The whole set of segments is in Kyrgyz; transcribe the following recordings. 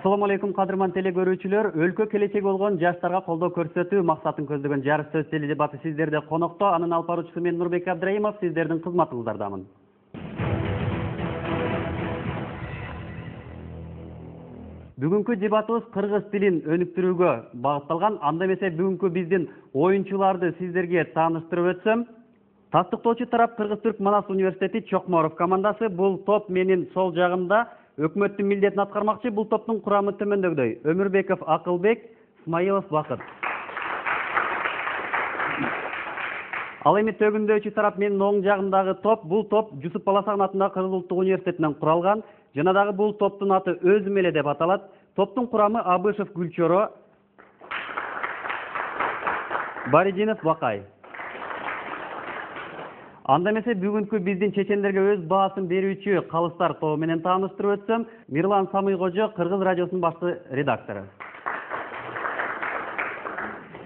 Assalamu алейкум кадырман теле көрүүчүлөр. Өлкө келечеги болгон жаштарга колдоо көрсөтүү максатын көздөгөн жарыш сөз теледебаты сиздерде конокто. Анын алып баруучусу мен Нурбек Абдраимов, сиздердин кызматыңыздардамын. Бүгүнкү дебатыбыз кыргыз тилин өнүктүрүүгө багытталган. Анда эмесе бүгүнкү биздин оюнчуларды сиздерге тааныштырып өтсөм, тастыктоочу тарап Кыргыз-Түрк Манас университети Чокморов командасы. Бул топ менин сол жагымда өкмөттүн милдетин аткармакчы. Бул топтун курамы төмөндөгүдөй: Өмүрбеков Акылбек, Смайылов Бакыт. Ал эми төгүндөчү тарап менин оң жагымдагы топ. Бул топ Жусуп Баласагын атындагы Кыргыз Улуттук университетинен куралган. Жана дагы бул топтун аты өзүм эле деп аталат. Топтун курамы: Абышев Гүлчоро, Баридинов Бакай. Анда эмесе бүгүнкү биздин чечендерге өз баасын берүүчү калыстар тобу менен тааныштырып өтсөм, Мирлан Самыйкожо, Кыргыз радиосунун башкы редактору.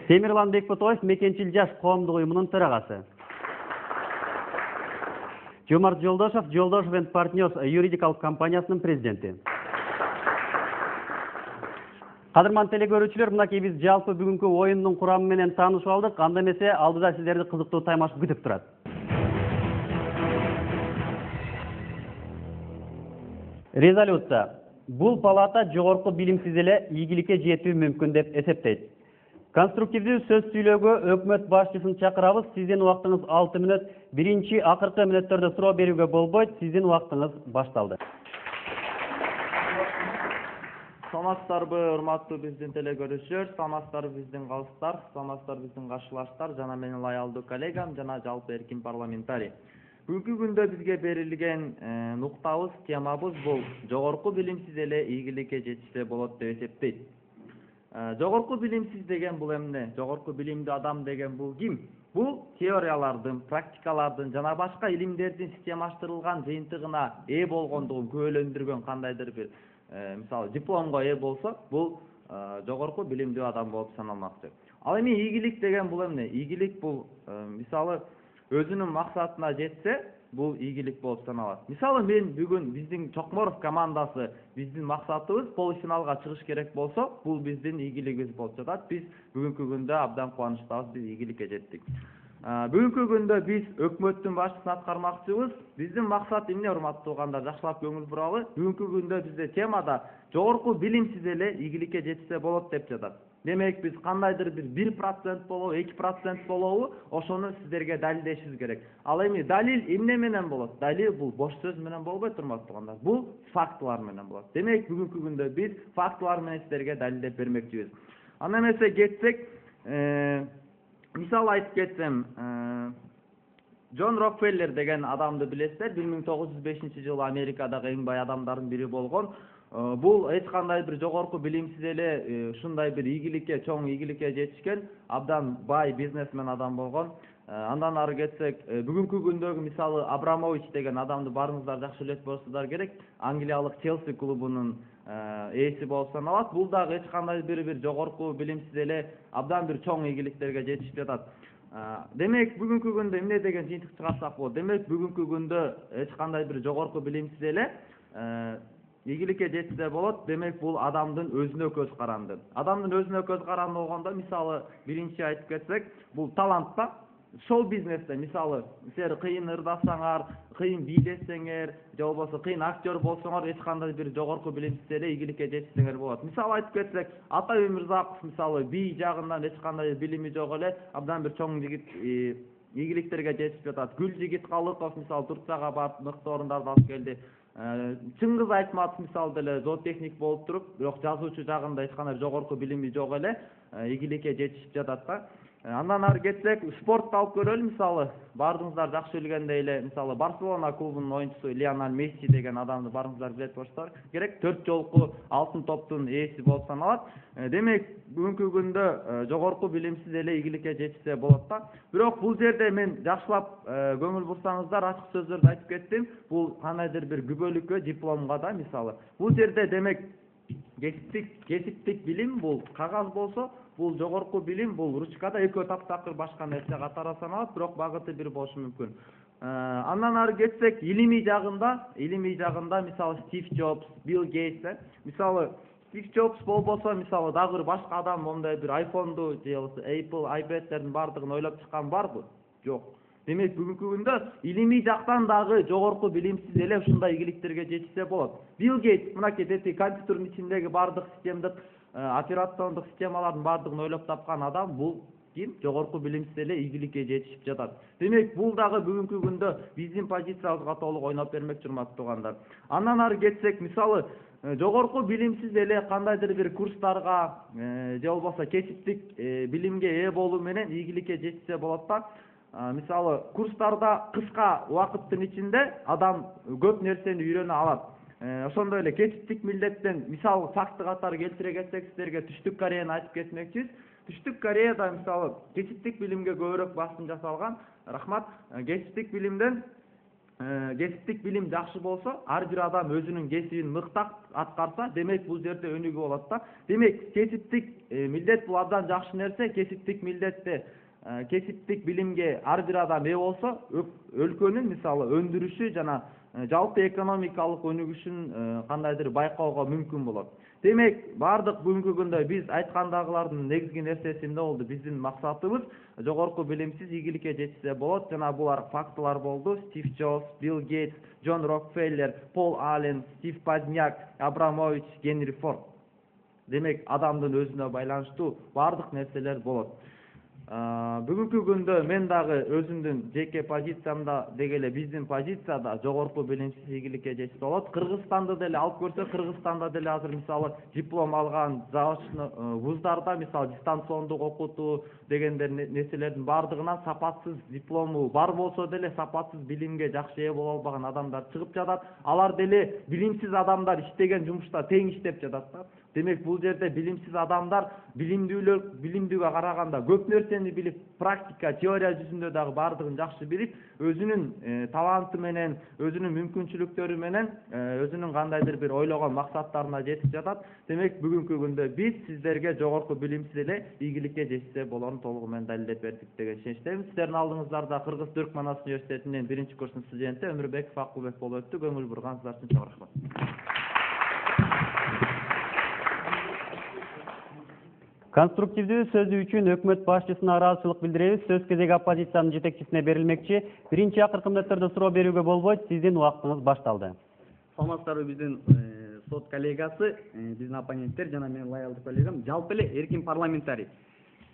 Темирлан Бекботоев, Мекенчил жаш коомдук уюмунун төрагасы. Жомарт Жолдошов, Жолдошов & Partners юридикалык компаниясынын президенти. Кадырман теле көрүүчүлөр, мынакей биз жалпы бүгүнкү оюндун курамы менен таанышып алдык. Анда эмесе алдыда сиздерди кызыктуу таймаш күтүп турат. Резолюция. Бул палата жогорку билимсиз эле ийгиликке жетүү мүмкүн деп эсептейт. Конструктивдүү сөз сүйлөөгө өкмөт башчысын чакырабыз. Сиздин убактыңыз 6 мүнөт. Биринчи акыркы мүнөттөрдө суроо берүүгө болбойт. Сиздин убактыңыз башталды. Саламатсыздарбы, урматтуу биздин теле көрүүчүлөр, саламатсыздарбы биздин калыстар, саламатсыздарбы биздин каршылаштар, жана менин аял коллегам, жана жалпы эркин парламентарий. Бүгүнкү күндө бизге берилген нуктабыз, темабыз бул жогорку билимсиз эле ийгиликке жетишсе болот деп эсептейт. Жогорку билимсиз деген бул эмне? Жогорку билимдүү адам деген бул ким? Бул теориялардын, практикалардын жана башка илимдердин системаштырылган жыйынтыгына ээ болгондугун күбөлөндүргөн кандайдыр бир мисалы дипломго ээ болсо, бул жогорку билимдүү адам болуп саналмакчы. Ал эми ийгилик деген бул эмне? Ийгилик бул мисалы өзүнүн максатына жетсе, бул ийгилик болуп саналат. Мисалы мен бүгүн биздин Чокморов командасы, биздин максатыбыз полуфиналга чыгыш керек болсо, бул биздин ийгилигибиз болуп жатат. Биз бүгүнкү күндө абдан кубанычтабыз, биз ийгиликке жеттик. Бүгүнкү күндө биз өкмөттүн башчысын аткармакчыбыз. Биздин максат эмне, урматтуу угандар, жакшылап көңүл буралы. Бүгүнкү күндө бизде темада жогорку билимсиз эле ийгиликке жетишсе болот деп жатат. Демек биз кандайдыр бир 1% болобу, 2% болобу, ошону сиздерге далилдешибиз керек. Ал эми далил эмне менен болот? Далил бул бош сөз менен болбойт, урматтуу угандар. Бул фактылар менен болот. Демек бүгүнкү күндө биз фактылар менен сиздерге далилдеп бермекчибиз. Анда эмесе кетсек, мисал айтып кетсем, Джон Рокфеллер деген адамды билесиздер. 1905-жылы Америкадагы эң бай адамдардын бири болгон. Бул эч кандай бир жогорку билимсиз эле ушундай бир ийгиликке, чоң ийгиликке жетишкен абдан бай бизнесмен адам болгон. Андан ары кетсек, бүгүнкү күндөгү мисалы Абрамович деген адамды баарыңыздар жакшы элек болсоңуздар керек. Англиялык Челси клубунун ээси болуп саналат. Бул дагы эч кандай бир жогорку билимсиз эле абдан бир чоң ийгиликтерге жетишип жатат. Демек бүгүнкү күндө эмне деген жыйынтык чыгарсак болот? Демек бүгүнкү күндө эч кандай бир жогорку билимсиз эле ийгиликке жетсе болот. Демек бул адамдын өзүнө көз каранды. Адамдын өзүнө көз каранды болгондо мисалы биринчи айтып кетсек, бул талант да. Шоу бизнесте мисалы силер кыйын ырдасаңар, кыйын бийлесеңер, же болбосо кыйын актер болсоңор, эч кандай бир жогорку билимсиз эле ийгиликке жетишсеңер болот. Мисалы айтып кетсек, Атай Өмүрзаков мисалы бий жагынан эч кандай билими жок эле абдан бир чоң жигит ийгиликтерге жетишип жатат. Гүлжигит Калыков мисалы Турцияга барып мыкты орундарды алып келди. Чыңгыз Айтматов мисалы деле зоотехник болуп туруп, бирок жазуучу жагында эч кандай жогорку билими жок эле ийгиликке жетишип жатат да. Андан ары кетсек, спортты алып көрөлү. Мисалы баарыңыздар жакшы билгендей эле, мисалы Барселона клубунун оюнчусу Лионель Месси деген адамды баарыңыздар билет болсоңуздар керек. 4 жолку алтын топтун ээси болуп саналат. Демек бүгүнкү күндө жогорку билимсиз эле ийгиликке жетишсе болот да. Бирок бул жерде мен жакшылап көңүл бурсаңыздар, ачык сөздөрдү айтып кеттим. Бул кандайдыр бир күбөлүккө, дипломго да мисалы. Бул жерде демек кесиптик билим бул кагаз болсо, бул жогорку билим, бул ручкада экөө таптакыр башка нерсе катары саналат, бирок багыты бир болушу мүмкүн. Андан ары кетсек, илимий жагында мисалы Стив Джобс, Билл Гейтс, мисалы Steve Jobs болбосо мисалы дагы бир башка адам мондай бир iPhone'ду же болбосо Apple, iPad'тердин бардыгын ойлоп чыккан барбы? Жок. Демек бүгүнкү күндө илимий жактан дагы жогорку билимсиз эле ушундай ийгиликтерге жетишсе болот. Bill Gates мынакей дети компьютердин ичиндеги бардык системдик операциондук системалардын бардыгын ойлоп тапкан адам бул ким? Жогорку билимсиз эле ийгиликке жетишип жатат. Демек бул дагы бүгүнкү күндө биздин позициябызга толук ойноп бермек, урматтуу туугандар. Андан ары кетсек, мисалы жогорку билимсиз эле кандайдыр бир курстарга же болбосо кесиптик билимге ээ болуу менен ийгиликке жетишсе болот да. Мисалы курстарда кыска убакыттын ичинде адам көп нерсени үйрөнө алат. Ошондой эле кесиптик милдеттен мисал факты катары келтире кетсек, сиздерге Түштүк Кореяны айтып кетмекчибиз. Түштүк Кореяда мисалы кесиптик билимге көбүрөөк басым жасалган. Рахмат. Кесиптик билим жакшы болсо, ар бир адам өзүнүн кесибин мыктап аткарса, демек бул жерде өнүгүү болот да. Демек кесиптик милдет бул абдан жакшы нерсе. Кесиптик билимге ар бир адам ээ болсо, өлкөнүн мисалы өндүрүшү жана жалпы экономикалык өнүгүшүн кандайдыр байкоого мүмкүн болот. Демек, бардык бүгүнкү күндө биз айткандагылардын негизги нерсеси эмне болду? Биздин максатыбыз жогорку билимсиз ийгиликке жетишсе болот. Жана булар фактылар болду. Стив Джобс, Билл Гейтс, Джон Рокфеллер, Пол Аллен, Стив Позняк, Абрамович, Генри Форд. Демек, адамдын өзүнө байланыштуу бардык нерселер болот. Бүгүнкү күндө мен дагы өзүмдүн жеке позициямда дегеле биздин позицияда жогорку билимсиз ийгиликке жетишсе болот. Кыргызстанды деле алып көрсөк, Кыргызстанда деле азыр мисалы диплом алган заочный вуздарда мисалы дистанциондук окутуу дегендер нерселердин бардыгынан сапатсыз диплому бар болсо деле сапатсыз билимге жакшы ээ боло албаган адамдар чыгып жатат. Алар деле билимсиз адамдар иштеген жумушта тең иштеп жатат да. Демек бул жерде билимсиз адамдар билимдүүгө караганда көп нерсени билип, практика, теория жүзүндө дагы бардыгын жакшы билип, өзүнүн таланты менен, өзүнүн мүмкүнчүлүктөрү менен, өзүнүн кандайдыр бир ойлогон максаттарына жетип жатат. Демек бүгүнкү күндө биз сиздерге жогорку билимсиз эле ийгиликке жетишсе болоорун толугу менен далилдеп бердик деген ишеничтемин. Сиздердин алдыңыздарда Кыргыз-Түрк Манас университетинин 1-курстун студенти Өмүрбеков Акылбек болуп өттү. Көңүл бурганыңыздар үчүн чоң рахмат. Конструктивдүү сөзү үчүн өкмөт башчысына ыраазычылык билдиребиз. Сөз кезеги оппозициянын жетекчисине берилмекчи. Биринчи акыркы мүнөттөрдө суроо берүүгө болбойт. Сиздин убактыңыз башталды. Саламатсыздарбы биздин сот коллегасы, биздин оппоненттер жана менин лоялдуу коллегам, жалпы эле эркин парламентарий.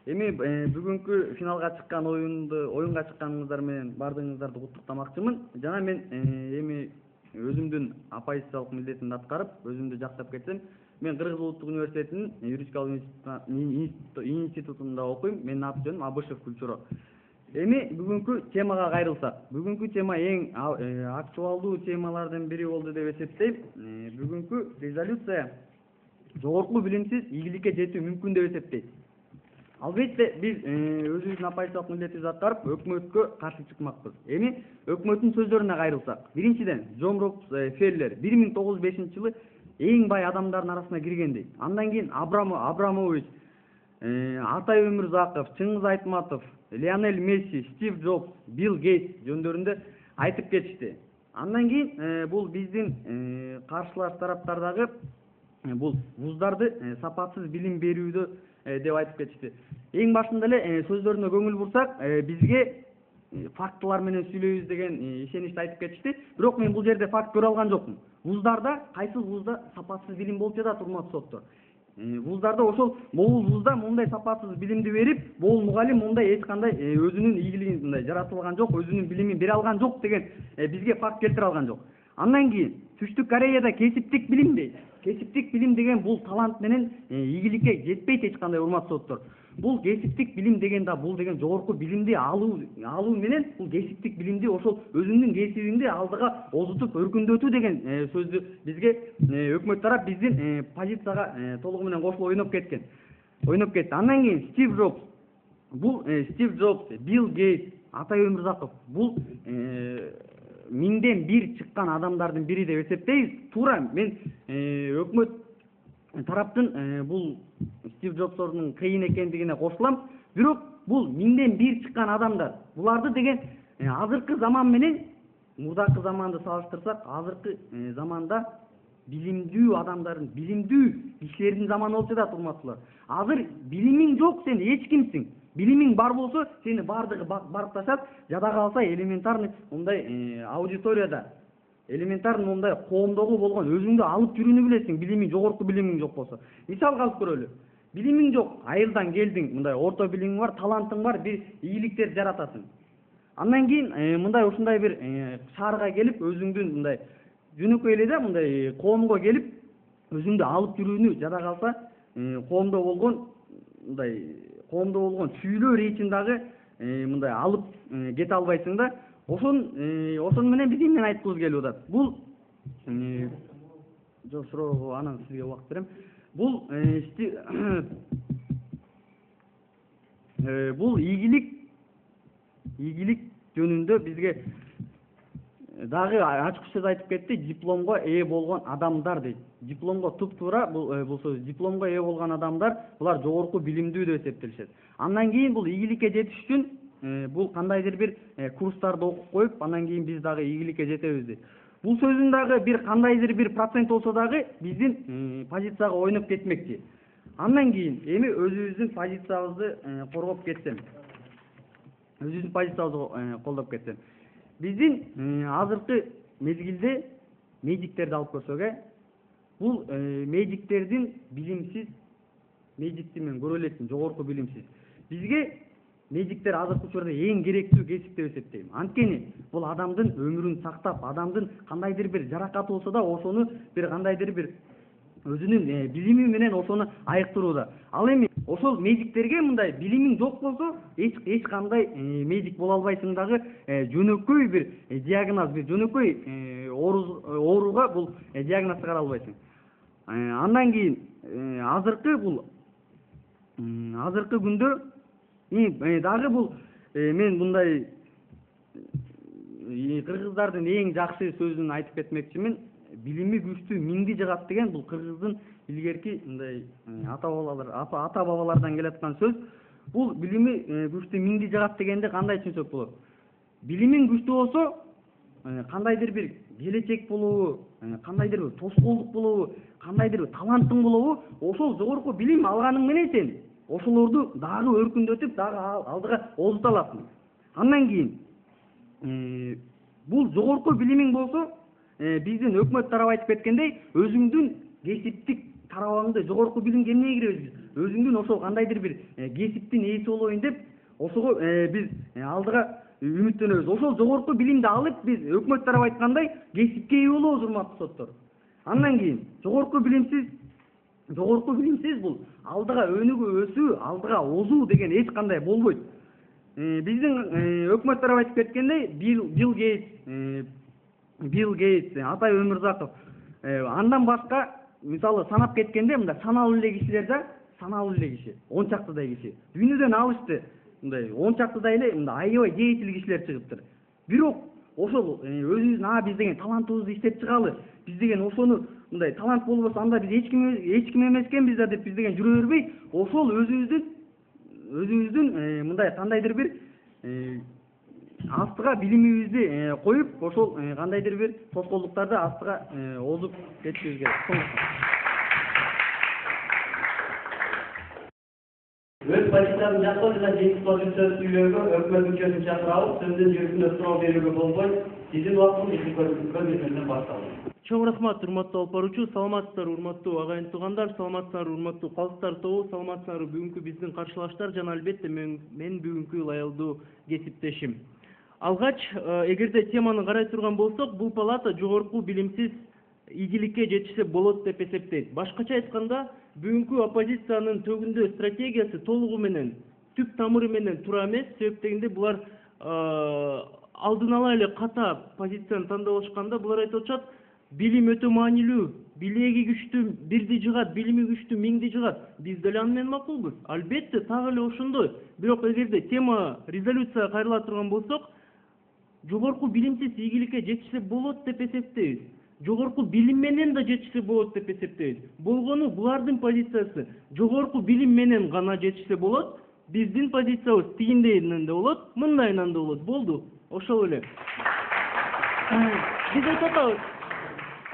Эми бүгүнкү финалга чыккан оюнга чыкканыңыздар менен бардыгыңыздарды куттуктамакчымын. Жана мен эми өзүмдүн оппозициялык милдетимди аткарып, өзүмдү жактап кетсем, мен Кыргыз улуттук университетинин юридикалык институтунда окуйм. Менин аты жөнүм Абышев Күлчүрө. Эми бүгүнкү темага кайрылсак, бүгүнкү тема эң актуалдуу темалардын бири болду деп эсептейм. Бүгүнкү резолюция жогорку билимсиз ийгиликке жетүү мүмкүн деп эсептейт. Албетте биз өзүбүздүн оппозициялык милдетибизди аткарып өкмөткө каршы чыкмакпыз. Эми өкмөттүн сөздөрүнө кайрылсак, биринчиден Джон Рокфеллер 1905-жылы эң бай адамдардын арасына кирген дейт. Андан кийин Абрамович, Атай Өмүрзаков, Чыңгыз Айтматов, Лионель Месси, Стив Джобс, Билл Гейтс жөндөрүндө айтып кетишти. Андан кийин бул биздин каршылаш тараптардагы бул вуздарды сапатсыз билим берүүдө деп айтып кетишти. Эң башында эле сөздөрүнө көңүл бурсак, бизге фактылар менен сүйлөйбүз деген ишеничти айтып кетишти. Бирок мен бул жерде факт көрө алган жокмун. Вуздарда, кайсы вузда сапатсыз билим болуп жатат, урматтуу соттор? Вуздарда ошол могул вузда мындай сапатсыз билимди берип, могул мугалим мындай эч кандай өзүнүн ийгилигин мындай жаратылган жок, өзүнүн билимин бере алган жок деген бизге факт келтире алган жок. Андан кийин Түштүк Кореяда кесиптик билим дейт. Кесиптик билим деген бул талант менен ийгиликке жетпейт эч кандай, урматтуу соттор. Бул кесиптик билим деген да бул деген жогорку билимди алуу менен бул кесиптик билимди ошол өзүнүн кесибинди алдыга озутуп өркүндөтүү деген сөздү бизге өкмөт тарап биздин позицияга толугу менен кошулуп ойноп кетти. Андан кийин Стив Джобс, Билл Гейтс, Атай Өмүрзаков бул миңден бир чыккан адамдардын бири деп эсептейбиз. Туура мен өкмөт тараптын бул Стив Джобстордун кыйын экендигине кошулам. Бирок бул миңден бир чыккан адамдар. Буларды деген азыркы заман менен мурдакы заманды салыштырсак, азыркы заманда билимдүү адамдардын, билимдүү кишилердин заманы болчу да, урматтуулар. Азыр билимиң жок, сен эч кимсиң. Билимиң бар болсо, сени бардыгы барып ташат, жада калса элементарный мындай аудиторияда, элементарный мындай коомдогу болгон өзүңдү алып жүрүүнү билесиң, билимиң, жогорку билимиң жок болсо. Мисалга алып көрөлү. Билимиң жок, айылдан келдиң, мындай орто билимиң бар, талантың бар, бир ийгиликтер жаратасың. Андан кийин мындай ушундай бир шаарга келип, өзүңдүн мындай жөнөкөй эле да, мындай коомго келип, өзүңдү алып жүрүүнү жада калса, коомдо болгон сүйлөө речин дагы мындай алып кете албайсың да. Ошон менен биз эмнени айткыбыз келип атат? Бул жок, суроого анан сизге убакыт берем. Бул ийгилик жөнүндө бизге дагы ачык сөз айтып кетти, дипломго ээ болгон адамдар дейт. Дипломго туп-туура бул сөз, дипломго ээ болгон адамдар, булар жогорку билимдүү деп эсептелишет. Андан кийин бул ийгиликке жетиш үчүн бул кандайдыр бир курстарды окуп коюп, андан кийин биз дагы ийгиликке жетебиз дейт. Бул сөзүн дагы бир кандайдыр бир процент болсо дагы биздин позицияга ойноп кетмекчи. Андан кийин эми өзүбүздүн позициябызды коргоп кетсем. Өзүбүздүн позициябызды колдоп кетсем. Биздин азыркы мезгилде медиктерди алып көрсөк, бул медиктердин билимсиз, медикти мен көрө элексиң, жогорку билимсиз. Бизге медиктер азыркы учурда эң керектүү кесип деп эсептейм. Анткени бул адамдын өмүрүн сактап, адамдын кандайдыр бир жаракаты болсо да, ошону бир кандайдыр бир өзүнүн билими менен ошону айыктырууда. Ал эми ошол медиктерге мындай билимиң жок болсо, эч кандай медик боло албайсың дагы, жөнөкөй бир диагноз, бир жөнөкөй ооруга бул диагноз чыгара албайсың. Андан кийин азыркы күндө дагы бул мен мындай кыргыздардын эң жакшы сөзүн айтып кетмекчимин. Билими күчтүү миңди жыгат деген бул кыргыздын илгерки мындай ата бабалардан келаткан сөз. Бул билими күчтүү миңди жыгат дегенди кандай түшүнсөк болот? Билимиң күчтүү болсо, кандайдыр бир келечек болобу, кандайдыр бир тоскоолдук болобу, кандайдыр бир талантың болобу, ошол жогорку билим алганың менен сен ошолорду дагы өркүндөтүп, дагы алдыга озута аласың. Андан кийин бул жогорку билимиң болсо, биздин өкмөт тарабы айтып кеткендей, өзүңдүн кесиптик тарабыңды жогорку билимге эмне киребиз? Өзүңдүн ошол кандайдыр бир кесиптин ээси болоюн деп, ошого биз алдыга үмүттөнөбүз. Ошол жогорку билимди алып, биз өкмөт тарабы айткандай кесипке ээ болобуз, урматтуу соттор. Андан кийин жогорку билимсиз бул алдыга өнүгүү, өсүү, алдыга озуу деген эч кандай болбойт. Биздин өкмөт тарабы айтып кеткендей, Билл Гейтс, Атай Өмүрзаков, андан башка мисалы санап кеткенде, мындай саналуу эле кишилер да, саналуу эле киши, 10 чактыдай киши. Дүйнөдөн алышты, мындай 10 чактыдай эле мындай аябай деятел кишилер чыгыптыр. Бирок ошол өзүбүздүн биз деген талантыбызды иштеп чыгалы, биз деген ошону мындай талант болбосо анда биз эч ким эмескенбиз да деп биз деген жүрө бербей, ошол өзүбүздүн мындай кандайдыр бир астыга билимибизди коюп, ошол кандайдыр бир тоскоолдуктарды астыга озуп кетишибиз керек. Өз позициясын жактоо жана жетиштүү сөз сүйлөөгө өкмөт мүчөсүн чакырабыз, сөздүн жүрүшүнө суроо берүүгө болбойт. Сиздин убактыңыз көргөзмөдөн башталды. Чоң рахмат, урматтуу алып баруучу, саламатсыздар урматтуу агайын туугандар, саламатсыздар урматтуу калыстар тобу, саламатсыздар бүгүнкү биздин каршылаштар жана албетте мен бүгүнкү ылайыктуу кесиптешим. Алгач, эгерде теманы карай турган болсок, бул палата жогорку билимсиз ийгиликке жетишсе болот деп эсептейт. Башкача айтканда, бүгүнкү оппозициянын төгүндө стратегиясы толугу менен, түп тамыры менен туура эмес, себеп дегенде булар алдын ала эле ката позицияны тандап алышканда, булар айтып атышат, билим өтө маанилүү, билеги күчтүү бирди жыгат, билими күчтүү миңди жыгат. Биз деле аны менен макулбуз. Албетте, так эле ошондой. Бирок эгерде тема резолюцияга кайрыла турган болсок, жогорку билимсиз ийгиликке жетишсе болот деп эсептейбиз. Жогорку билим менен да жетишсе болот деп эсептейбиз. Болгону булардын позициясы жогорку билим менен гана жетишсе болот, биздин позициябыз тигиндейинен да болот, мындайынан да болот. Болду. Ошол эле. Биз айтып атабыз.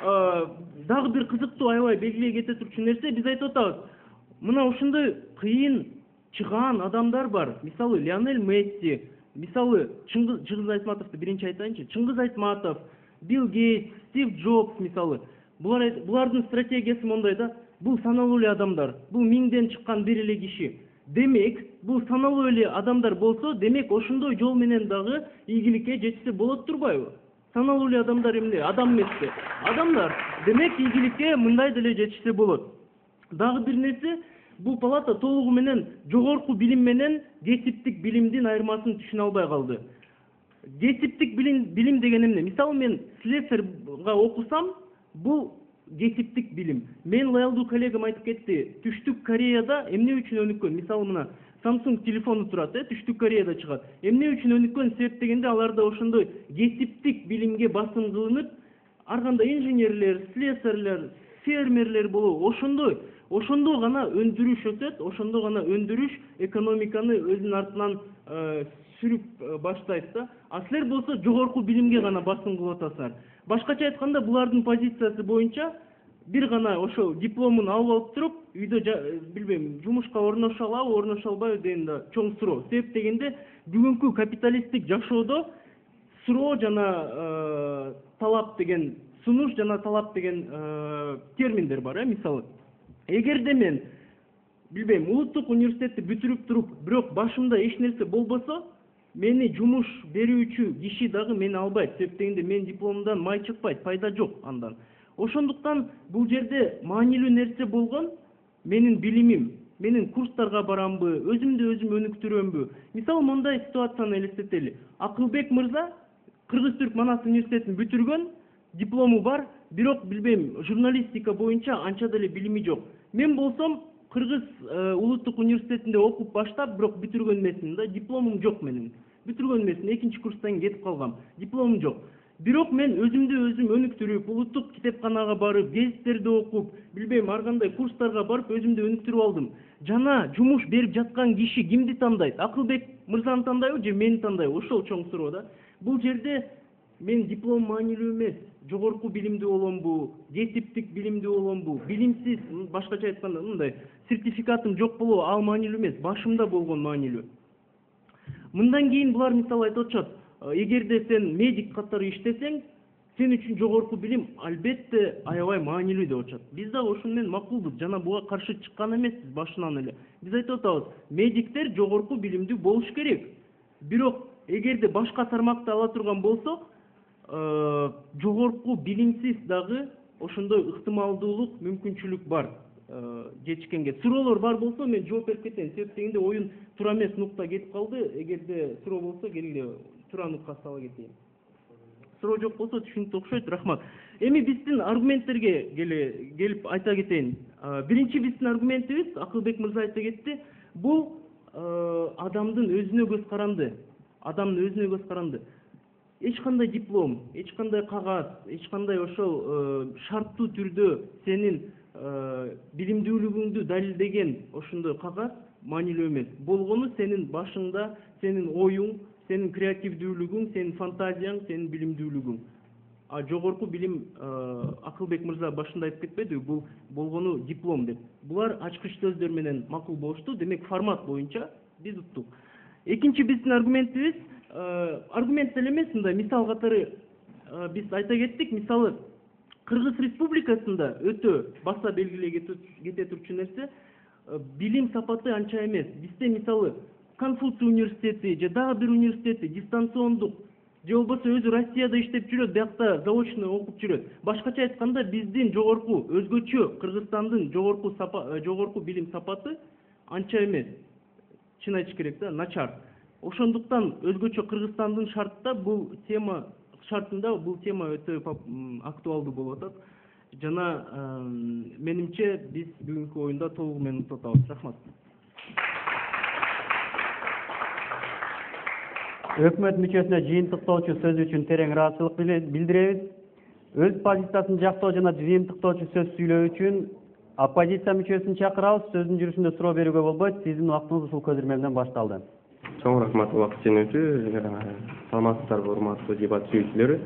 дагы бир кызыктуу аябай белгилей кете турчу нерсе, биз айтып атабыз, мына ушундай кыйын чыгаан адамдар бар. Мисалы Лионель Месси, мисалы Чыңгыз Айтматовду биринчи айтайынчы. Чыңгыз Айтматов, Билл Гейтс, Стив Джобс мисалы. Булардын стратегиясы мондай да, бул саналуу эле адамдар, бул миңден чыккан бир эле киши. Демек, бул саналуу эле адамдар болсо, демек ошондой жол менен дагы ийгиликке жетсе болот турбайбы? Саналуу эле адамдар эмне? Адам эмеспи? Адамдар. Демек, ийгиликке мындай деле жетишсе болот. Дагы бир нерсе, бул палата толугу менен жогорку билим менен кесиптик билимдин айырмасын түшүнө албай калды. Кесиптик билим деген эмне? Мисалы мен слесарга окусам, бул кесиптик билим. Мен лоялдуу коллегам айтып кетти, Түштүк Кореяда эмне үчүн өнүккөн? Мисалы мына Samsung телефону турат, Түштүк Кореяда чыгат. Эмне үчүн өнүккөн себеп дегенде аларда ошондой кесиптик билимге басым кылынып, ар кандай инженерлер, слесарлар, фермерлер болобу, ошондо гана өндүрүш өтөт, ошондо гана өндүрүш экономиканы өзүнүн артынан сүрүп баштайт да. А силер болсо жогорку билимге гана басым кылып атасыздар. Башкача айтканда, булардын позициясы боюнча бир гана ошол дипломун алып туруп, үйдө билбейм, жумушка орноша алабы, орноша албайбы деген да чоң суроо. Себеп дегенде, бүгүнкү капиталисттик жашоодо суроо жана талап деген, сунуш жана талап деген терминдер бар, мисалы. Эгерде мен билбейм, улуттук университетти бүтүрүп туруп, бирок башымда эч нерсе болбосо, мени жумуш берүүчү киши дагы мени албайт. Себеп дегенде, мен дипломумдан май чыкпайт, пайда жок андан. Ошондуктан бул жерде маанилүү нерсе болгон менин билимим, менин курстарга барамбы, өзүмдү өзүм өнүктүрөмбү. Мисалы мондай ситуацияны элестетели. Акылбек мырза Кыргыз-Түрк Манас университетин бүтүргөн, диплому бар, бирок билбейм, журналистика боюнча анча деле билими жок. Мен болсом Кыргыз улуттук университетинде окуп баштап, бирок бүтүргөн эмесмин да, дипломум жок менин. Бүтүргөн эмесмин, экинчи курстан кетип калгам. Дипломум жок. Бирок мен өзүмдү өзүм өнүктүрүп, улуттук китепканага барып, гезиттерди окуп, билбейм, ар кандай курстарга барып өзүмдү өнүктүрүп алдым. Жана жумуш берип жаткан киши кимди тандайт? Акылбек мырзаны тандайбы же мени тандайбы? Ошол чоң суроо да. Бул жерде мен диплом маанилүү эмес, жогорку билимдүү боломбу, кесиптик билимдүү боломбу, билимсиз, башкача айтканда мындай, сертификатым жок болобу, ал маанилүү эмес, башымда болгон маанилүү. Мындан кийин булар мисалы айтып атышат, эгерде сен медик катары иштесең, сен үчүн жогорку билим албетте аябай маанилүү деп атышат. Биз дагы ошону менен макулбуз, жана буга каршы чыккан эмеспиз башынан эле. Биз айтып атабыз, медиктер жогорку билимдүү болуш керек. Бирок эгерде башка тармакты ала турган болсок, жогорку билимсиз дагы ошондой ыктымалдуулук, мүмкүнчүлүк бар жетишкенге. Суроолор бар болсо мен жооп берип кетейин. Себеп дегенде оюн туура эмес нукта кетип калды. Эгерде суроо болсо келгиле туура нукта сала кетейин. Суроо жок болсо түшүнүктүү окшойт. Рахмат. Эми биздин аргументтерге келип айта кетейин. Биринчи биздин аргументибиз, Акылбек мырза айта кетти, бул адамдын өзүнө көз каранды. Адамдын өзүнө көз каранды. Эч кандай диплом, эч кандай кагаз, эч кандай ошол шарттуу түрдө сенин билимдүүлүгүңдү далилдеген ошондой кагаз маанилүү эмес. Болгону сенин башыңда, сенин оюң, сенин креативдүүлүгүң, сенин фантазияң, сенин билимдүүлүгүң. А жогорку билим, Акылбек мырза башында айтып кетпедиби, бул болгону диплом деп. Булар ачкыч сөздөр менен макул болушту, демек формат боюнча биз уттук. Экинчи биздин аргументибиз, аргумент деле эмес, мындай мисал катары биз айта кеттик. Мисалы Кыргыз Республикасында өтө баса белгилей кете турчу нерсе, билим сапаты анча эмес. Бизде мисалы Конфуций университети же дагы бир университети дистанциондук же болбосо өзү Россияда иштеп жүрөт, биякта заочно окуп жүрөт. Башкача айтканда, биздин жогорку өзгөчө Кыргызстандын жогорку билим сапаты анча эмес. Чын айтыш керек да, начар. Ошондуктан өзгөчө Кыргызстандын шартында бул тема өтө актуалдуу болуп атат. Жана менимче биз бүгүнкү оюнда толугу менен утатабыз. Рахмат. Өкмөт мүчөсүнө жыйынтыктоочу сөзү үчүн терең ыраазычылык билдиребиз. Өз позициясын жактоо жана жыйынтыктоочу сөз сүйлөө үчүн оппозиция мүчөсүн чакырабыз. Сөздүн жүрүшүндө суроо берүүгө болбойт. Сиздин убактыңыз ушул көзөрмө менен башталды. Чоң рахмат убакыт жөнөтүү. Саламатсыздарбы, урматтуу дебат сүйүүчүлөрү.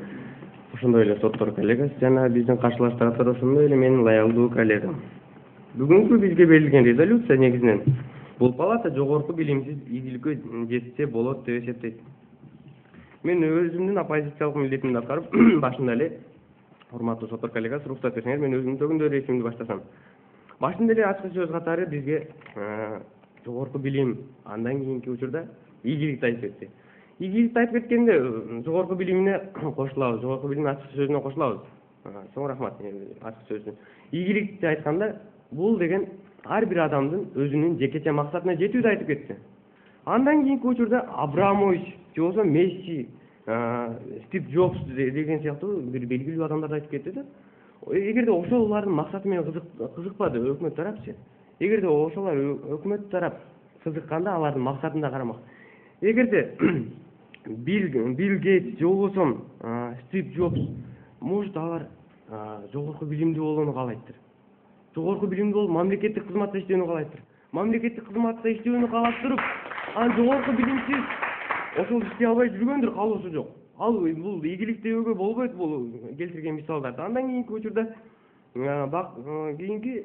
Ошондой эле соттор коллегасы жана биздин каршылаштар ошондой эле менин лаялдуу коллегам. Бүгүнкү бизге берилген резолюция негизинен бул палата жогорку билимсиз ийгиликкө жетсе болот деп эсептейт. Мен өзүмдүн оппозициялык милдетимди аткарып, башында эле урматтуу соттор коллегасы уруксат берсеңер, мен өзүмдүн төгүндө эшимди баштасам. Башында эле ачкы сөз катары бизге жогорку билим андан кийинки учурда ийгиликти айтып кетти. Ийгиликти айтып кеткенде жогорку билимине кошулабыз, жогорку билимдин ачкы сөзүнө кошулабыз. Чоң рахмат ачкы сөзүнө. Ийгиликти айтканда бул деген ар бир адамдын өзүнүн жекече максатына жетүүдү айтып кетти. Андан кийинки учурда Абрамович, же болбосо Месси, Стив Джобс деген сыяктуу бир белгилүү адамдарды айтып кетти да. Эгерде ошолордун максаты менен кызыкпады өкмөт тарапчы. Эгерде ошолор өкмөт тарап кызыкканда алардын максатына карамак. Эгерде Билл Гейтс же болбосо Стив Джобс, может алар жогорку билимдүү болууну каалайттыр. Жогорку билимдүү болуп мамлекеттик кызматта иштөөнү каалайттыр. Мамлекеттик кызматта иштөөнү каалап туруп, анан жогорку билимсиз ошол иштей албай жүргөндүр, каалоосу жок. Ал бул ийгилик деүүгө болбойт бул келтирген мисалдарды. Андан кийинки учурда кийинки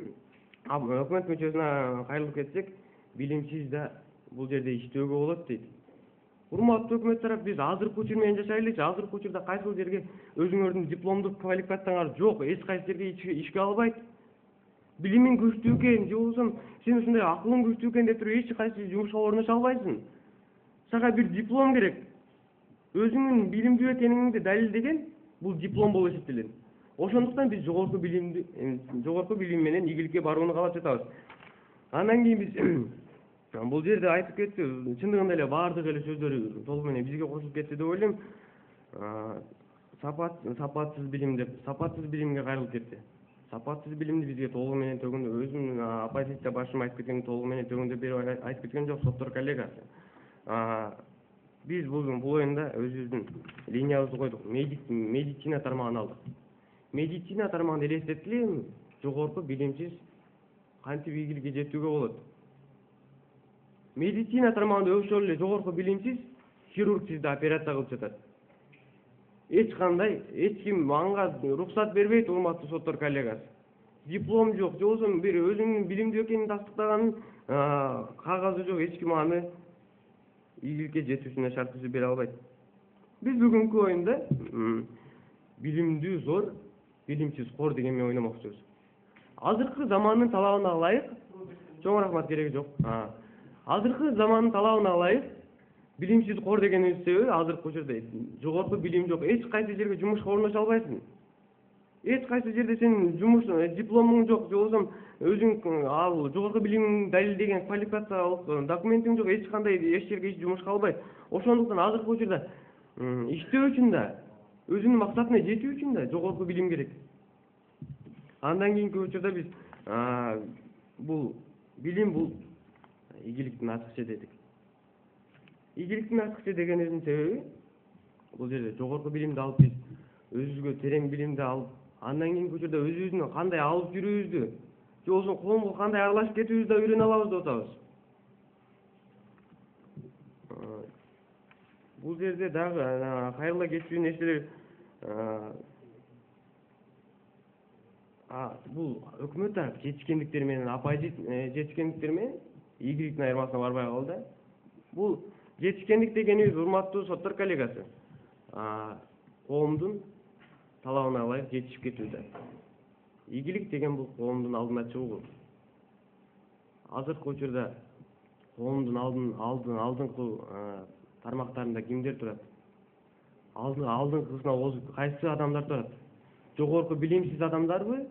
өкмөт мүчөсүнө кайрылып кетсек, билимсиз да бул жерде иштөөгө болот дейт. Урматтуу өкмөт тарап, биз азыркы учур менен жашайлычы. Азыркы учурда кайсыл жерге өзүңөрдүн дипломдук квалификацияңар жок, эч кайсы жерге ишке албайт. Билимиң күчтүү экен, же болбосо сен ушундай акылың күчтүү экен деп туруп эч кайсы жумушка орношо албайсың. Сага бир диплом керек. Өзүңүн билимдүү экениңди далилдеген бул диплом болуп эсептелет. Ошондуктан биз жогорку билим менен ийгиликке барууну каалап жатабыз. Андан кийин биз бул жерде айтып кетти, чындыгында эле баардык эле сөздөр толугу менен бизге кошулуп кетти деп ойлойм. Сапатсыз билим деп, сапатсыз билимге кайрылып кетти. Сапатсыз билимди бизге толугу менен төгүндө өзүмдүн оппозиция башым айтып кеткен толугу менен төгүндө берип айтып кеткен жок соттор коллегасы. Биз бул оюнда өзүбүздүн линиябызды койдук, медицина тармагын алдык. Медицина тармагын элестеткиле, жогорку билимсиз кантип ийгиликке жетүүгө болот. Медицина тармагында ошол эле жогорку билимсиз хирург сизди операция кылып жатат. Эч ким анга уруксат бербейт, урматтуу соттор коллегасы. Диплом жок, же болбосо бир өзүнүн билимдүү экенин тастыктаган кагазы жок, эч ким аны ийгиликке жетүүсүнө шарт түзүп бере албайт. Биз бүгүнкү оюнда билимдүү зор, билимсиз кор деген менен ойномокчубуз. Азыркы замандын талабына ылайык, чоң рахмат кереги жок. Азыркы замандын талабына ылайык билимсиз кор дегенибиздин себеби азыркы учурда жогорку билим жок, эч кайсы жерге жумушка орношо албайсың. Эч кайсы жерде сенин жумуш дипломуң жок, же болбосо өзүң ал жогорку билимиңди далилдеген квалификациялык документиң жок, эч кандай эч жерге жумушка албайт. Ошондуктан азыркы учурда иштөө үчүн да, өзүнүн максатына жетүү үчүн да жогорку билим керек. Андан кийинки учурда биз бул билим бул ийгиликтин ачкычы дедик. Ийгиликтин ачкычы дегенибиздин себеби бул жерде жогорку билимди алып биз өзүбүзгө терең билимди алып, андан кийинки учурда өзүбүздүн кандай алып жүрүүбүздү, же болбосо коомго кандай аралашып кетүүбүздү да үйрөнө алабыз деп атабыз. Бул жерде дагы кайрыла кетчү нерселер бул өкмөт тарап жетишкендиктер менен жетишкендиктер менен ийгиликтин айырмасына барбай калды. Бул жетишкендик дегенибиз урматтуу соттор коллегасы коомдун талабына ылайык жетишип кетүүдө. Ийгилик деген бул коомдун алдына чыгуу. Азыркы учурда коомдун алдыңкы тармактарында кимдер турат? Алдыңкысына кайсы адамдар турат? Жогорку билимсиз адамдарбы?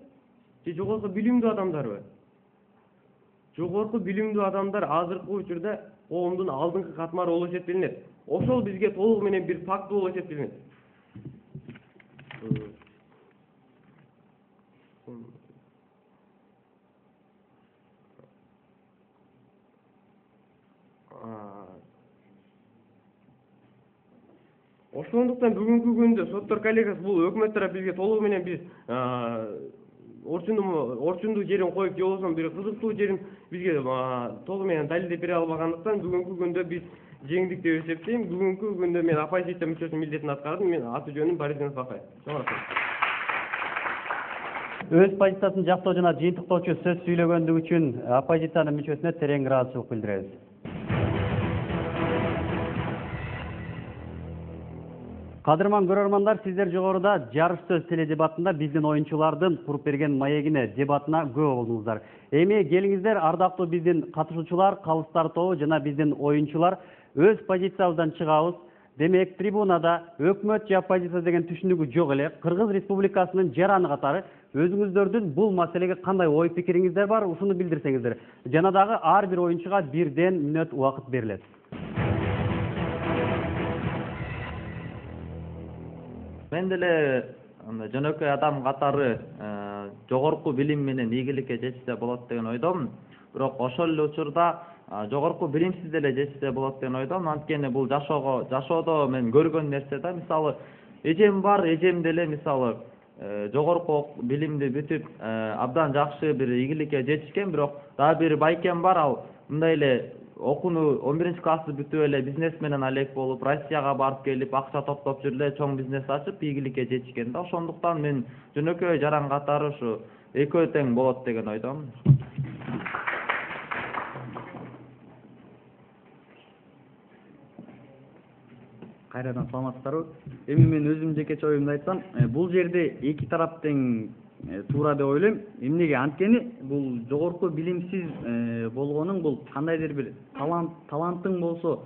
Же жогорку билимдүү адамдарбы? Жогорку билимдүү адамдар азыркы учурда коомдун алдыңкы катмары болуп эсептелинет. Ошол бизге толугу менен бир факт болуп эсептелинет. Ошондуктан бүгүнкү күндө соттор коллегасы бул өкмөт тарап бизге толугу менен биз орчундуу жерин коюп, же болбосо бир кызыктуу жерин бизге толугу менен далилдеп бере албагандыктан бүгүнкү күндө биз жеңдик деп эсептейм. Бүгүнкү күндө мен оппозиция мүчөсүнүн милдетин аткардым. Мен аты жөнүм Борисов Акай. Чоң рахмат. Өз позициясын жактоо жана жыйынтыктоочу сөз сүйлөгөндүгү үчүн оппозициянын мүчөсүнө терең ыраазычылык билдиребиз. Кадырман көрөрмандар, сиздер жогоруда жарыш сөз теледебатында биздин оюнчулардын куруп берген маегине, дебатына күбө болдуңуздар. Эми келиңиздер, ардактуу биздин катышуучулар, калыстар тобу жана биздин оюнчулар өз позициябыздан чыгабыз. Демек, трибунада өкмөт же оппозиция деген түшүнүгү жок эле. Кыргыз Республикасынын жараны катары өзүңүздөрдүн бул маселеге кандай ой пикириңиздер бар, ушуну билдирсеңиздер. Жана дагы ар бир оюнчуга 1 мүнөт убакыт берилет. Мен деле жөнөкөй адам катары жогорку билим менен ийгиликке жетишсе болот деген ойдомун. Бирок ошол эле учурда жогорку билимсиз деле жетишсе болот деген ойдомун. Анткени бул жашоодо мен көргөн нерсе да. Мисалы, эжем бар, эжем деле мисалы жогорку билимди бүтүп абдан жакшы бир ийгиликке жетишкен, бирок дагы бир байкем бар, ал мындай эле окууну 11-классты бүтүп эле бизнес менен алек болуп, Россияга барып келип, акча топтоп жүрүп эле чоң бизнес ачып, ийгиликке жетишкен да. Ошондуктан мен жөнөкөй жаран катары ушу экөө тең болот деген ойдомун. Кайрадан саламатсыздарбы? Эми мен өзүм жекече оюмду айтсам, бул жерде эки тарап тең туура деп ойлойм. Эмнеге? Анткени бул жогорку билимсиз болгонуң, бул кандайдыр бир талантың болсо,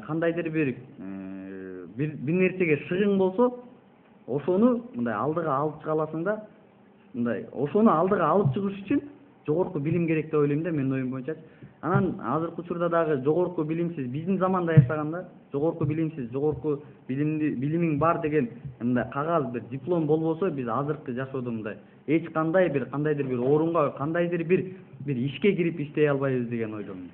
кандайдыр бир нерсеге шыгың болсо, ошону мындай алдыга алып чыга аласың да. Мындай ошону алдыга алып чыгыш үчүн жогорку билим керек деп ойлойм да, менин оюм боюнча. Анан азыркы учурда дагы жогорку билимсиз, биздин заманда жашаганда жогорку билимсиз, жогорку билимиң бар деген мындай кагаз, бир диплом болбосо, биз азыркы жашоодо мындай эч кандайдыр бир орунга, кандайдыр бир ишке кирип иштей албайбыз деген ойдомун.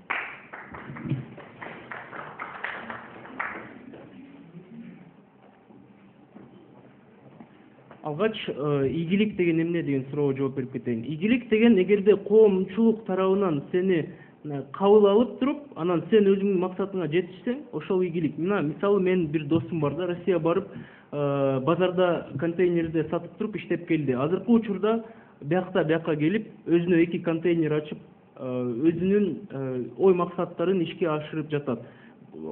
Алгач ийгилик деген эмне деген суроого жооп берип кетейин. Ийгилик деген эгерде коомчулук тарабынан сени кабыл алып туруп, анан сен өзүңдүн максатыңа жетишсең, ошол ийгилик. Мына мисалы менин бир досум бар да, Россия барып, базарда контейнерде сатып туруп иштеп келди. Азыркы учурда бияка келип, өзүнө 2 контейнер ачып, өзүнүн ой максаттарын ишке ашырып жатат.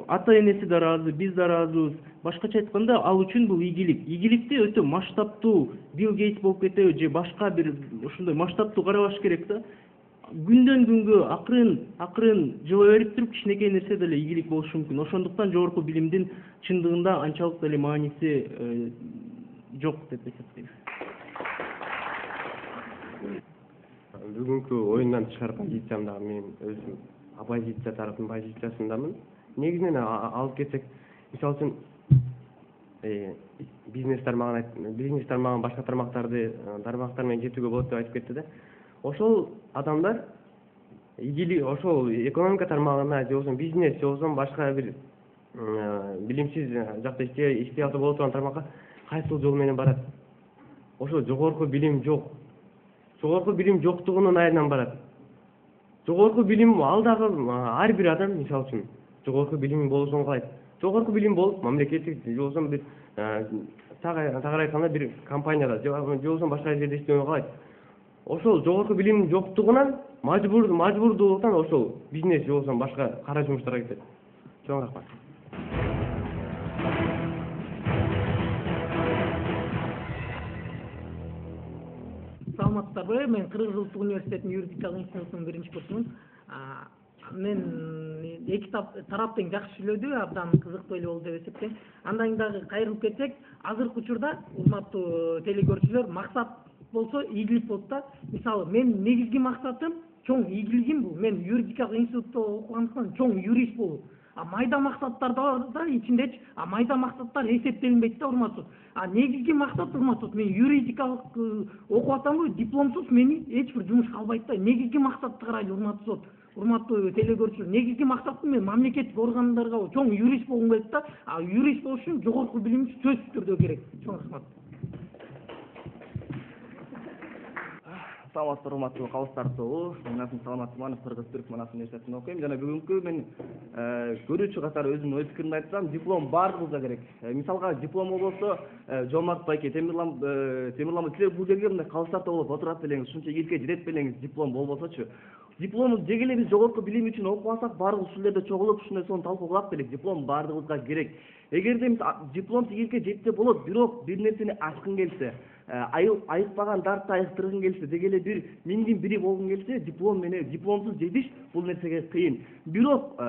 Ата энеси да ыраазы, биз да ыраазыбыз. Башкача айтканда, ал үчүн бул ийгилик. Ийгиликти өтө масштабтуу, Билл Гейтс болуп кетеби же башка бир ушундай масштабтуу карабаш керек да. Күндөн күнгө акырын жылы берип туруп, кичинекей нерсе деле ийгилик болушу мүмкүн. Ошондуктан жогорку билимдин чындыгында анчалык деле мааниси жок деп эсептейм. Бүгүнкү оюндан тышкары позициям дагы мен өзүм оппозиция тараптын позициясындамын. Негизинен алып кетсек, мисалы үчүн бизнес тармагын башка тармактар менен жетүүгө болот деп айтып кетти да. Ошол адамдар ошол экономика тармагына же болбосо бизнес же болбосо башка бир билимсиз жакта иштей алса болот турган тармакка кайсыл жол менен барат? Ошо жогорку билим жок. Жогорку билим жоктугунун айынан барат. Жогорку билим ал дагы ар бир адам мисалы үчүн жогорку билим болушун каалайт. Жогорку билим болуп мамлекеттик же болбосо бир тагыраак айтканда бир компанияда же болбосо башка жерде иштөөнү каалайт. Ошол жогорку билим жоктугунан мажбурдуулуктан ошол бизнес же болбосо башка кара жумуштарга кетет. Чоң рахмат. Саламатсыздарбы? Мен Кыргыз Улуттук университетинин юридикалык институтунун 1-курсумун. Мен эки тарап тең жакшы сүйлөдү, абдан кызыктуу эле болду деп эсептейм. Андан дагы кайрылып кетсек, азыркы учурда урматтуу телекөрүүчүлөр, максат болсо ийгилик болот да. Мисалы, мен негизги максатым, чоң ийгилигим бул. Мен юридикалык институтта окугандыктан чоң юрист болуу. Майда максаттар да ичиндечи, майда максаттар эсептелинбейт да, урматтуу. Негизги максат, урматтуу, мен юридикалык окуп атамбы, дипломсуз мени эч бир жумушка албайт да. Негизги максатты карайлы, урматтуу. Урматтуу телекөрүүчүлөр, негизги максатым мен мамлекеттик органдарга чоң юрист болгум келет да. Юрист болуш үчүн жогорку билим сөзсүз түрдө керек. Чоң рахмат. Саламатсыздар, урматтуу калыстар тобу. Менин атым Саламат Сыманов, Кыргыз-Түрк Манас университетинде окуйм. Жана бүгүнкү мен көрүүчү катары өзүмдүн ой пикиримди айтсам, диплом баарыбызга керек. Мисалга диплом болбосо, Жомарт байке, Темирлан силер бул жерге мындай калыстар тобулуп отурат белеңиз, ушунча ийгиликке жетет белеңиз, диплом болбосочу. Диплом деги эле биз жогорку билим үчүн окуп алсак, баарыбыз ушул жерде чогулуп, ушундай сонун талкуу кылат белек. Диплом баарыбызга керек. Эгерде биз диплом ийгиликке жетсе болот, бирок бир нерсени ачкын келсе, айыкпаган дартты айыктыргың келсе, деги эле бир миңдин бири болгуң келсе, диплом менен дипломсуз жетиш бул нерсеге кыйын. Бирок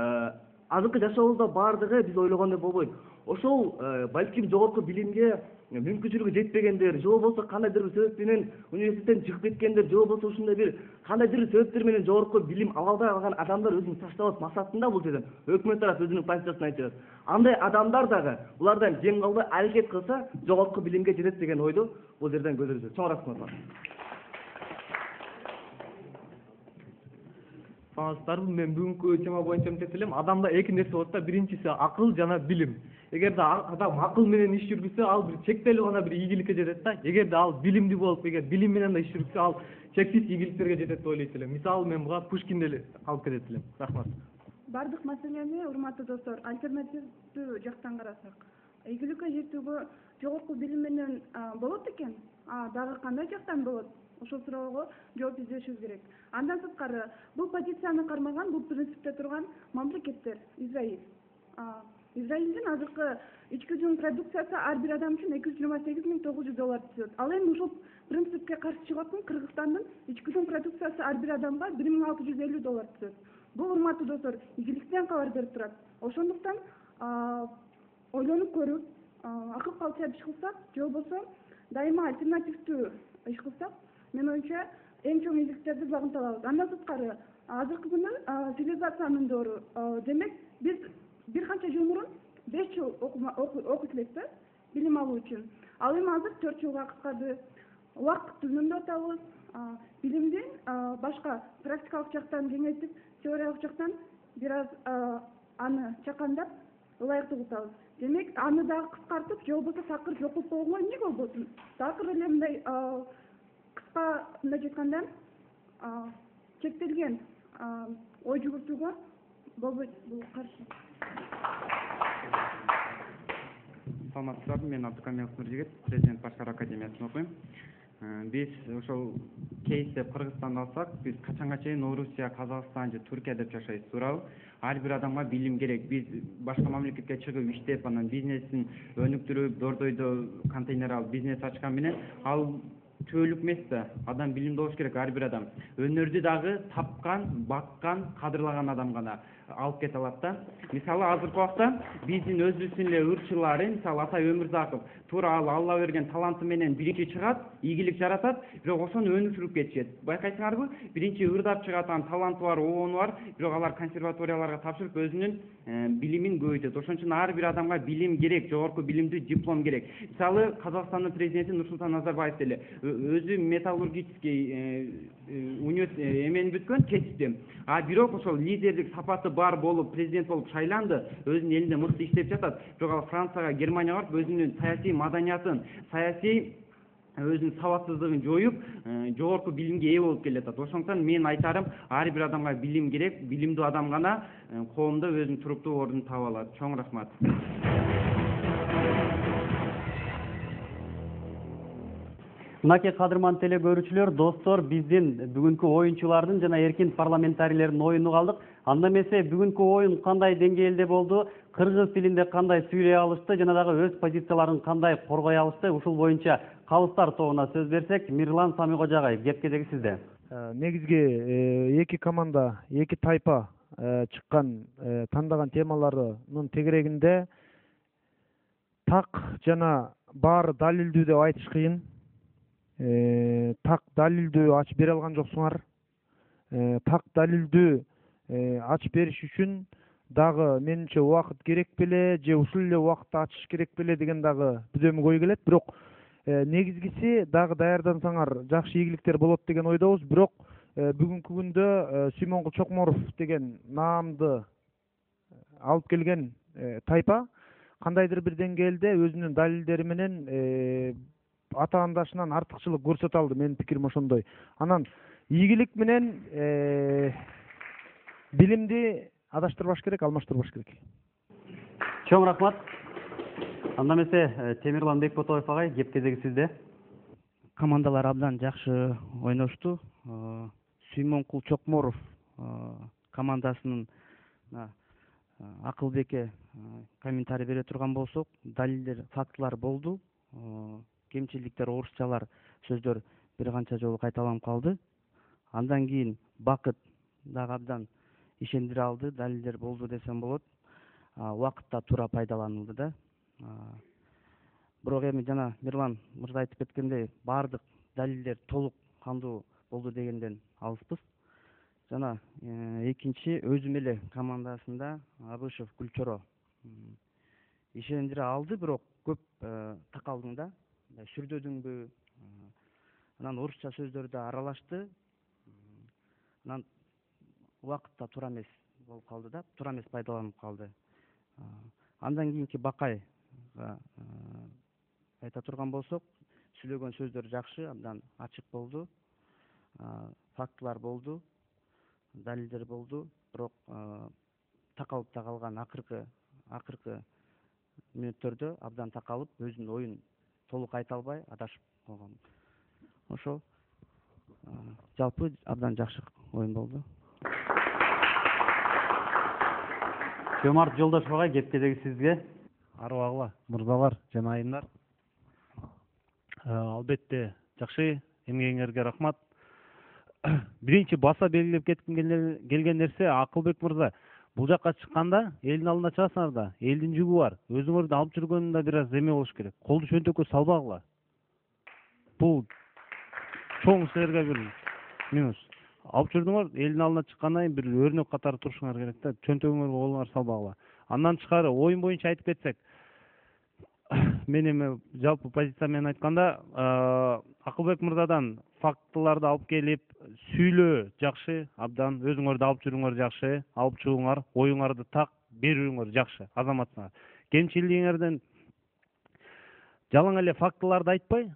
азыркы жашообузда баардыгы биз ойлогондой болбойт. Ошол балким жогорку билимге мүмкүнчүлүгү жетпегендер, же болбосо кандайдыр бир себеп менен университеттен чыгып кеткендер, же болбосо ушундай бир кандайдыр себептер менен жогорку билим ала албай калган адамдар өзүн таштабас максатында бул жерден өкмөт тарап өзүнүн позициясын айтып жатат. Андай адамдар дагы булардан жем калбай аракет кылса, жогорку билимге жетет деген ойду бул жерден көтөрүп. Чоң рахмат. Саламатсыздарбы, мен бүгүнкү тема боюнча эмтеп элем. Адамда эки нерсе болот да, биринчиси акыл жана билим. Эгерде адам акыл менен иш жүргүзсө, ал бир чектелүү гана бир ийгиликке жетет да. Эгерде ал билимдүү болуп, эгер билим менен да иш жүргүзсө, ал чексиз ийгиликтерге жетет деп ойлойт элем. Мисалы, мен буга Пушкинди эле алып келет элем. Рахмат. Бардык маселени, урматтуу достор, альтернативдүү жактан карасак, ийгиликке жетүүгө жогорку билим менен болот экен. Дагы кандай жактан болот? Ошол суроого жооп издөшүбүз керек. Андан сырткары, бул позицияны кармаган, бул принципте турган мамлекеттер. Израиль. Израилдин азыркы ички жөн продукциясы ар бир адам үчүн $228,900 түзөт. Ал эми ушул принципке каршы чыгып аткан Кыргызстандын ички жөн продукциясы ар бир адамга $1,650 түзөт. Бул, урматтуу достор, ийгиликтен кабар берип турат. Ошондуктан ойлонуп көрүп, акыл калтырып иш кылсак, же болбосо дайыма альтернативдүү иш кылсак, мен оюмча эң чоң ийгиликтерди багынта алабыз. Андан сырткары, азыркы күнү цивилизациянын доору. Демек, биз бир канча жыл мурун 5 жыл окуйт элек да, билим алуу үчүн. Ал эми азыр 4 жылга кыскарды. Убакытты үнөмдөп атабыз. Билимди башка практикалык жактан кеңейтип, теориялык жактан бир аз аны чакандап, ылайыктуу кылабыз. Демек, аны дагы кыскартып, же болбосо такыр жокуп койгонго эмне болбосун? Такыр эле мындай кыска мындай айтканда чектелген ой жүгүртүүгө болбойт. Бул каршы. Саламатсыздарбы, мен Абдыкамилов Нуржигит, президент Башкар академиясында окуйм. Биз ошол кейсте Кыргызстанды алсак, биз качанга чейин Орусия, Казакстан же Түркия деп жашайбыз, туурабы? Ар бир адамга билим керек. Биз башка мамлекетке чыгып иштеп, анан бизнесин өнүктүрүп, Дордойдо контейнер алып бизнес ачкан менен ал чөөлүк эмес да. Адам билимдүү болуш керек, ар бир адам. Өнөрдү дагы тапкан, баккан, кадырлаган адам гана алып кете алат да. Мисалы, азыркы убакта биздин өзүбүздүн эле ырчылары, мисалы Атай Өмүрзаков, туура ал Алла берген таланты менен биринчи чыгат, ийгилик жаратат, бирок ошону өнүктүрүп кетишет. Байкайсыңарбы? Биринчи ырдап чыгат, анын таланты бар, обону бар, бирок алар консерваторияларга тапшырып өзүнүн билимин көбөйтөт. Ошон үчүн ар бир адамга билим керек, жогорку билимдүү диплом керек. Мисалы, Казакстандын президенти Нурсултан Назарбаев деле өзү металлургический эмени бүткөн, кесипти. Бирок ошол лидерлик сапаты бар болуп, президент болуп шайланды, өзүнүн элинде мыкты иштеп жатат. Бирок ал Францияга, Германияга барып өзүнүн саясий маданиятын, саясий өзүнүн сабатсыздыгын жоюп, жогорку билимге ээ болуп келатат. Ошондуктан мен айтарым, ар бир адамга билим керек, билимдүү адам гана коомдо өзүнүн туруктуу ордун таба алат. Чоң рахмат. Мынакей кадырман теле көрүүчүлөр, достор, биздин бүгүнкү оюнчулардын жана эркин парламентарийлердин оюну калдык. Анда эмесе бүгүнкү оюн кандай деңгээлде болду, кыргыз тилинде кандай сүйлөй алышты жана дагы өз позицияларын кандай коргой алышты, ушул боюнча калыстар тобуна сөз берсек, Мирлан Самикожа агай, кеп кезеги сизде. Негизги эки команда, эки тайпа чыккан тандаган темаларынын тегерегинде так жана баары далилдүү деп айтыш кыйын. Так далилдүү ачып бере алган жоксуңар. Так далилдүү ачып бериш үчүн дагы менимче убакыт керек беле, же ушул эле убакытта ачыш керек беле деген дагы бүдөмүк ой келет. Бирок негизгиси дагы даярдансаңар жакшы ийгиликтер болот деген ойдобуз. Бирок бүгүнкү күндө Сүймөнгул Чокморов деген наамды алып келген тайпа кандайдыр бир деңгээлде өзүнүн далилдери менен атаандашынан артыкчылык көрсөтө алды. Менин пикирим ошондой. Анан ийгилик менен билимди адаштырбаш керек, алмаштырбаш керек. Чоң рахмат. Анда эмесе Темирлан Бекботоев агай, кеп кезеги сизде. Командалар абдан жакшы ойношту. Сүймөнкул Чокморов командасынын Акылбекке комментарий бере турган болсок, далилдер, фактылар болду. Кемчиликтер, орусчалар сөздөр бир канча жолу кайталанып калды. Андан кийин Бакыт дагы абдан ишендире алды, далилдер болду десем болот. Убакытта туура пайдаланылды да. Бирок эми жана Мирлан мырза айтып кеткендей, баардык далилдер толук кандуу болду дегенден алыспыз. Жана экинчи өзүм эле командасында Абышев Гүлчоро ишендире алды, бирок көп такалдың да, сүрдөдүңбү, анан орусча сөздөрдү аралашты. Анан убакытта туура эмес болуп калды да, туура эмес пайдаланып калды. Андан кийинки Бакай айта турган болсок, сүйлөгөн сөздөр жакшы, абдан ачык болду. Фактылар болду, далилдер болду, бирок такалып да калган акыркы мүнөттөрдө абдан такалып, өзүнүн оюн толук айта албай адашып калган. Ошо жалпы абдан жакшы оюн болду. Жомарт Жолдошов агай, кеп кезеги сизге. Арыбагыла мырзалар жана айымдар. Албетте жакшы эмгегиңерге рахмат. Биринчи баса белгилеп келген нерсе, Акылбек мырза, бул жакка чыкканда элдин алдына чыгасыңар да, элдин жүгү бар. Өзүңөрдү алып жүргөндө бир аз эме болуш керек. Колду чөнтөккө салбагыла. Бул чоң силерге бир минус. Алып жүрдүңөр, элдин алдына чыккандан кийин бир өрнөк катары турушуңар керек да, чөнтөгүңөргө колуңар салбагыла. Андан тышкары оюн боюнча айтып кетсек, мен эми жалпы позиция менен айтканда, Акылбек мырзадан фактыларды алып келип, сүйлөө жакшы, абдан өзүңөрдү алып жүрүңөр жакшы, алып чыгууңар, оюңарды так берүүңөр жакшы, азаматсыңар. Кемчилигиңерден жалаң эле фактыларды айтпай,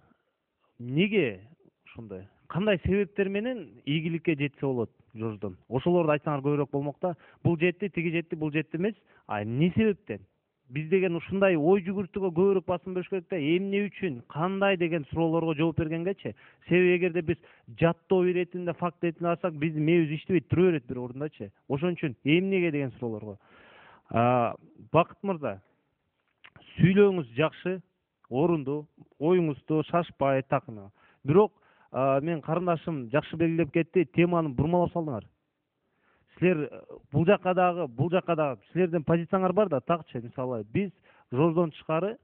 неге ушундай? Кандай себептер менен ийгиликке жетсе болот жождон? Ошолорду айтсаңар көбүрөөк болмок да. Бул жетти, тиги жетти, бул жетти эмес. Эмне себептен? Биз деген ушундай ой жүгүртүүгө көбүрөөк басым бериш керек да. Эмне үчүн, кандай деген суроолорго жооп бергенгечи. Себеби эгерде биз жаттоо иретинде, факт иретинде алсак, биздин мээбиз иштебей тура берет бир орундачы. Ошон үчүн эмнеге деген суроолорго. Бакыт мырза, сүйлөөңүз жакшы, орунду, оюңузду шашпай такына. Бирок мен карындашым жакшы белгилеп кетти, теманы бурмалап салдыңар. Силер бул жакка дагы силердин позицияңар бар да, такчы, мисалы, биз жолдон тышкары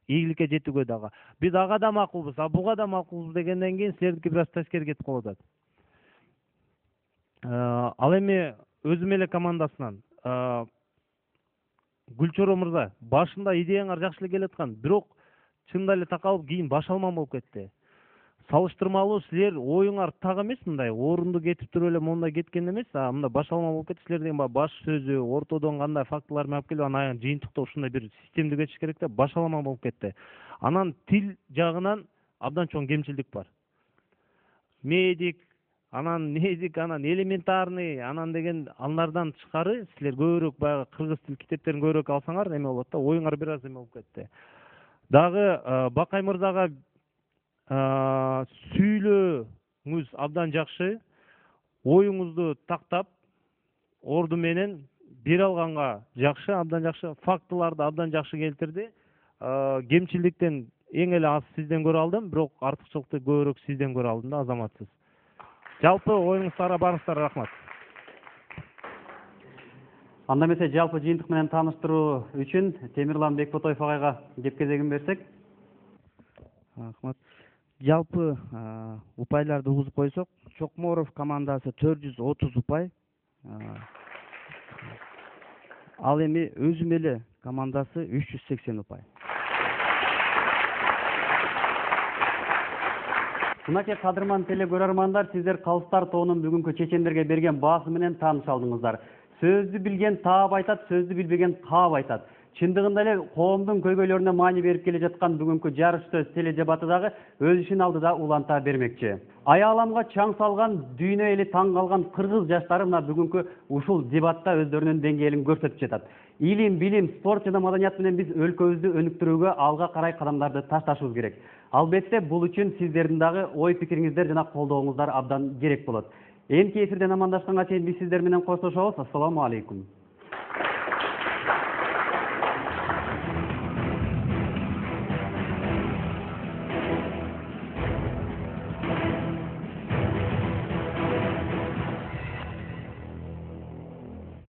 ийгиликке жетүүгө дагы. Биз ага да макулбуз, буга да макулбуз дегенден кийин силердики бир аз тескери кетип калып атат. Ал эми өзүм эле командасынан Гүлчоро мырза, башында идеяңар жакшы эле келаткан, бирок чында эле такалып, кийин баш алман болуп кетти. Салыштырмалуу силер оюңар так эмес, мындай орунду кетип туруп эле мондай кеткен эмес, мында баш алма болуп кетти. Силер деген баш сөзү, ортодон кандай фактылар менен алып келип, анан жыйынтыкта ушундай бир системдүү кетиш керек да, баш алма болуп кетти. Анан тил жагынан абдан чоң кемчилдик бар. Медик, анан элементарный, анан деген анлардан тышкары силер көбүрөөк баягы кыргыз тил китептерин көбүрөөк алсаңар, эме болот да, оюңар бир аз эме болуп кетти. Дагы Бакай мырзага сүйлөөңүз абдан жакшы, оюңузду тактап, орду менен бере алганга жакшы, абдан жакшы, фактыларды абдан жакшы келтирди. Кемчилдиктен эң эле аз сизден көрө алдым, бирок артыкчылыкты көбүрөөк сизден көрө алдым да, азаматсыз. Жалпы оюңуздарга барыңыздарга рахмат. Анда эмесе жалпы жыйынтык менен тааныштыруу үчүн Темирлан Бекботоев агайга кеп кезегин берсек. Рахмат. Жалпы упайларды угузуп койсок, Чокморов командасы 430 упай. Ал эми өзүм эле командасы 380 упай. Мынакей кадырман теле көрөрмандар, сиздер Калыстар тоонун бүгүнкү чечендерге берген баасы менен тааныша алдыңыздар. Сөздү билген таап айтат, сөздү билбеген каап айтат. Чындыгында эле коомдун көйгөйлөрүнө маани берип келе жаткан бүгүнкү жарыш сөз теледебаты дагы өз ишин алдыда уланта бермекчи. Аяламга чаң салган, дүйнө эли таң калган кыргыз жаштары мына бүгүнкү ушул дебатта өздөрүнүн деңгээлин көрсөтүп жатат. Илим, билим, спорт жана маданият менен биз өлкөбүздү өнүктүрүүгө алга карай кадамдарды ташташыбыз керек. Албетте бул үчүн сиздердин дагы ой пикириңиздер жана колдооңуздар абдан керек болот. Эмки эфирден амандашканга чейин биз сиздер менен коштошобуз. Ассаламу алейкум.